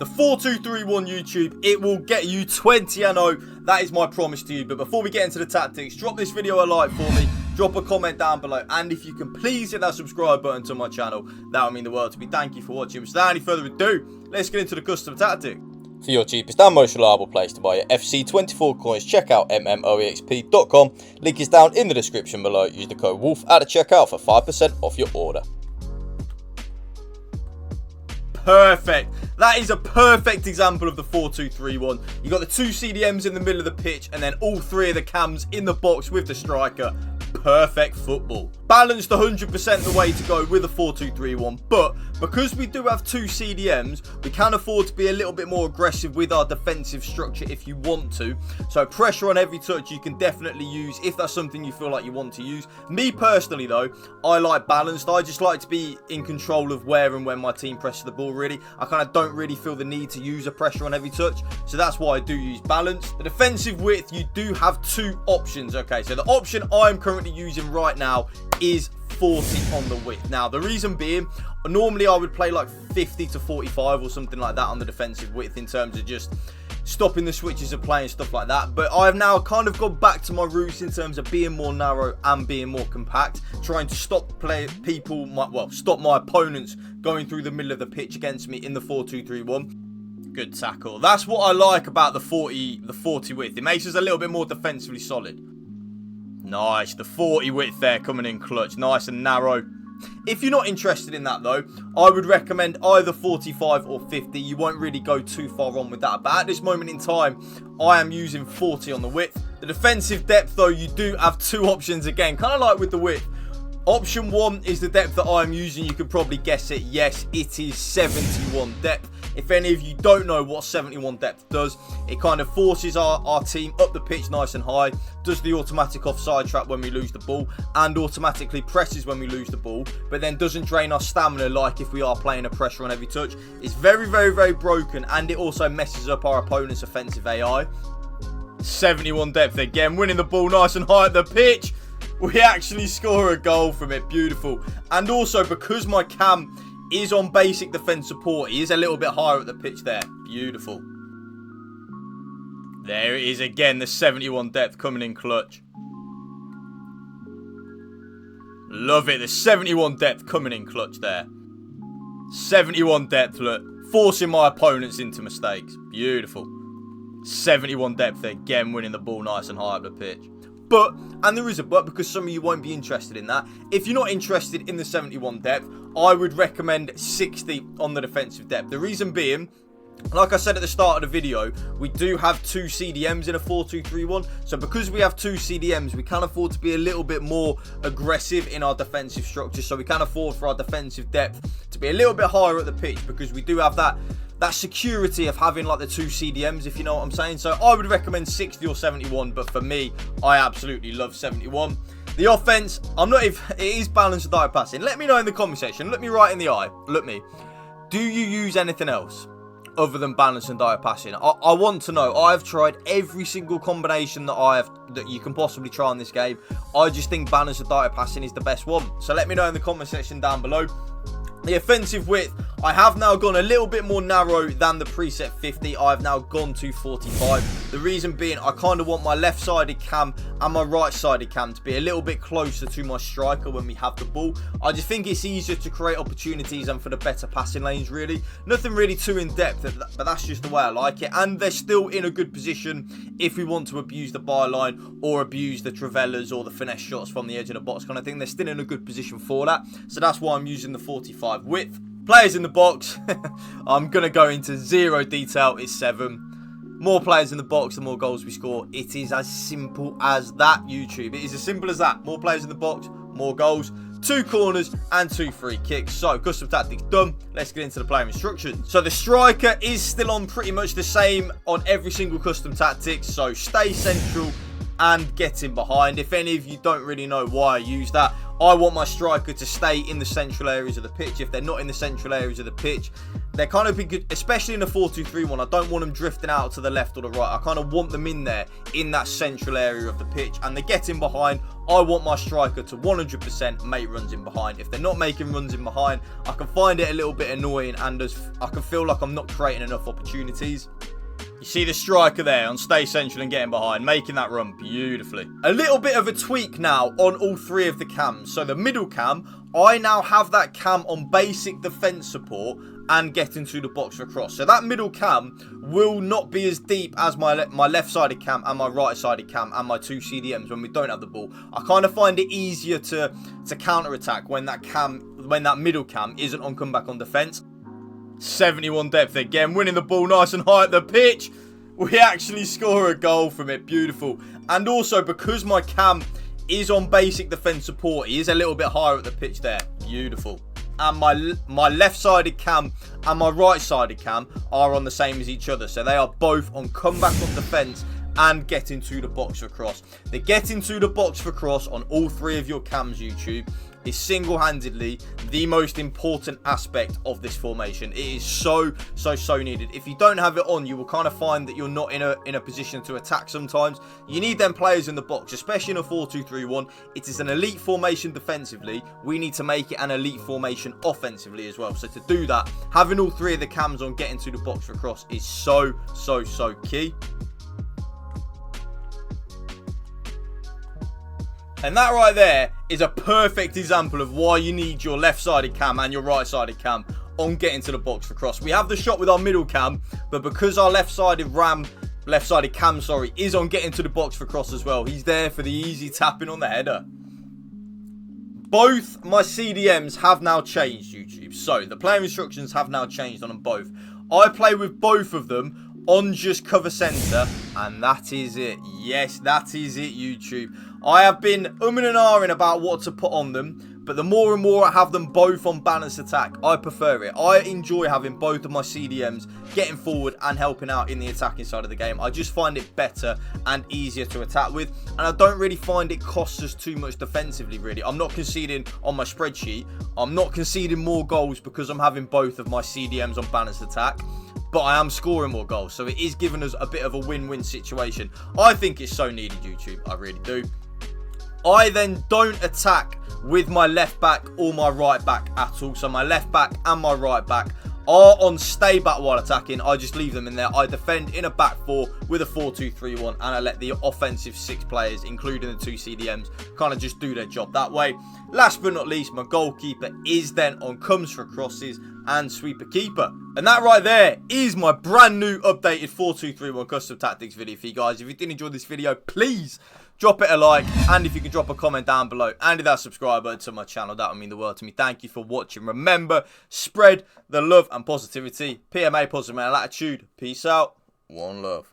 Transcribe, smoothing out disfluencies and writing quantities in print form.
The 4-2-3-1 YouTube, it will get you 20, I know, that is my promise to you. But before we get into the tactics, drop this video a like for me, drop a comment down below, and if you can please hit that subscribe button to my channel, that would mean the world to me. Thank you for watching. Without any further ado, let's get into the custom tactic. For your cheapest and most reliable place to buy your FC24 coins, check out mmoexp.com. Link is down in the description below. Use the code WOLF at the checkout for 5% off your order. Perfect. That is a perfect example of the 4-2-3-1. You got the two CDMs in the middle of the pitch and then all three of the cams in the box with the striker. Perfect football. Balanced 100% the way to go with a 4-2-3-1, but because we do have two CDMs, we can afford to be a little bit more aggressive with our defensive structure if you want to. So pressure on every touch you can definitely use if that's something you feel like you want to use. Me personally though, I like balanced. I just like to be in control of where and when my team presses the ball really. I kind of don't really feel the need to use a pressure on every touch, so that's why I do use balance. The defensive width, you do have two options. Okay, so the option I'm currently using right now is 40 on the width. Now the reason being, normally I would play like 50 to 45 or something like that on the defensive width in terms of just stopping the switches of play and stuff like that, but I've now kind of gone back to my roots in terms of being more narrow and being more compact, trying to stop stop my opponents going through the middle of the pitch against me in the 4-2-3-1. Good tackle. That's what I like about the 40 width. It makes us a little bit more defensively solid. Nice, the 40 width there coming in clutch, nice and narrow. If you're not interested in that though, I would recommend either 45 or 50. You won't really go too far on with that, but at this moment in time, I am using 40 on the width. The defensive depth though, you do have two options again, kind of like with the width. Option 1 is the depth that I'm using. You could probably guess it. Yes, it is 71 depth. If any of you don't know what 71 depth does, it kind of forces our team up the pitch nice and high, does the automatic offside trap when we lose the ball, and automatically presses when we lose the ball, but then doesn't drain our stamina like if we are playing a pressure on every touch. It's very, very, very broken, and it also messes up our opponent's offensive AI. 71 depth again, winning the ball nice and high at the pitch. We actually score a goal from it. Beautiful. And also, because my cam is on basic defense support, he is a little bit higher at the pitch there. Beautiful. There it is again, the 71 depth coming in clutch. Love it, the 71 depth coming in clutch there. 71 depth, look, forcing my opponents into mistakes. Beautiful. 71 depth again, winning the ball nice and high up the pitch. But, and there is a but, because some of you won't be interested in that. If you're not interested in the 71 depth, I would recommend 60 on the defensive depth. The reason being, like I said at the start of the video, we do have two CDMs in a 4-2-3-1. So because we have two CDMs, we can afford to be a little bit more aggressive in our defensive structure. So we can afford for our defensive depth to be a little bit higher at the pitch, because we do have that security of having like the two CDMs, if you know what I'm saying. So I would recommend 60 or 71, but for me, I absolutely love 71. The offense, it is balanced diet passing. Let me know in the comment section. Look me right in the eye. Look me. Do you use anything else other than balance and diet passing? I want to know. I've tried every single combination that you can possibly try in this game. I just think balance and diet passing is the best one. So let me know in the comment section down below. The offensive width, I have now gone a little bit more narrow than the preset 50. I've now gone to 45. The reason being, I kind of want my left-sided cam and my right-sided cam to be a little bit closer to my striker when we have the ball. I just think it's easier to create opportunities and for the better passing lanes, really. Nothing really too in-depth, but that's just the way I like it. And they're still in a good position if we want to abuse the byline or abuse the travellas or the finesse shots from the edge of the box kind of thing. They're still in a good position for that. So that's why I'm using the 45 width. Players in the box, I'm going to go into zero detail. It's 7. More players in the box, the more goals we score. It is as simple as that, YouTube. It is as simple as that. More players in the box, more goals. 2 corners and 2 free kicks. So custom tactics done. Let's get into the player instructions. So the striker is still on pretty much the same on every single custom tactics. So stay central and get in behind. If any of you don't really know why I use that, I want my striker to stay in the central areas of the pitch. If they're not in the central areas of the pitch, they're kind of big, especially in a 4-2-3-1. I don't want them drifting out to the left or the right. I kind of want them in there in that central area of the pitch, and they're getting behind. I want my striker to 100% make runs in behind. If they're not making runs in behind, I can find it a little bit annoying, and I can feel like I'm not creating enough opportunities. You see the striker there on stay central and getting behind, making that run beautifully. A little bit of a tweak now on all three of the cams. So the middle cam, I now have that cam on basic defence support and getting to the box for cross. So that middle cam will not be as deep as my left-sided cam and my right-sided cam and my two CDMs when we don't have the ball. I kind of find it easier to counter-attack when that middle cam isn't on comeback on defence. 71 depth again, winning the ball nice and high at the pitch. We actually score a goal from it. Beautiful. And also, because my cam is on basic defence support, he is a little bit higher at the pitch there. Beautiful. And my left-sided cam and my right-sided cam are on the same as each other. So they are both on comeback on defence and get into the box for cross. The get into the box for cross on all three of your cams, YouTube, is single-handedly the most important aspect of this formation. It is so needed. If you don't have it on, you will kind of find that you're not in a position to attack sometimes. You need them players in the box, especially in a 4-2-3-1. It is an elite formation defensively. We need to make it an elite formation offensively as well. So to do that, having all three of the cams on getting to the box for cross is so key. And that right there is a perfect example of why you need your left-sided cam and your right-sided cam on getting to the box for cross. We have the shot with our middle cam, but because our left-sided cam, is on getting to the box for cross as well, he's there for the easy tapping on the header. Both my CDMs have now changed, YouTube. So the player instructions have now changed on them both. I play with both of them on just cover centre, and that is it. Yes, that is it, YouTube. I have been umming and ahhing about what to put on them, but the more and more I have them both on balanced attack, I prefer it. I enjoy having both of my CDMs getting forward and helping out in the attacking side of the game. I just find it better and easier to attack with, and I don't really find it costs us too much defensively, really. I'm not conceding on my spreadsheet. I'm not conceding more goals because I'm having both of my CDMs on balanced attack, but I am scoring more goals, so it is giving us a bit of a win-win situation. I think it's so needed, YouTube. I really do. I then don't attack with my left back or my right back at all. So my left back and my right back are on stay back while attacking. I just leave them in there. I defend in a back four with a 4-2-3-1, and I let the offensive 6 players, including the 2 CDMs, kind of just do their job that way. Last but not least, my goalkeeper is then on comes for crosses and sweeper keeper. And that right there is my brand new updated 4-2-3-1 custom tactics video for you guys. If you did enjoy this video, please drop it a like, and if you can drop a comment down below and hit that subscribe button to my channel, that would mean the world to me. Thank you for watching. Remember, spread the love and positivity. PMA, positive mental attitude. Peace out. One love.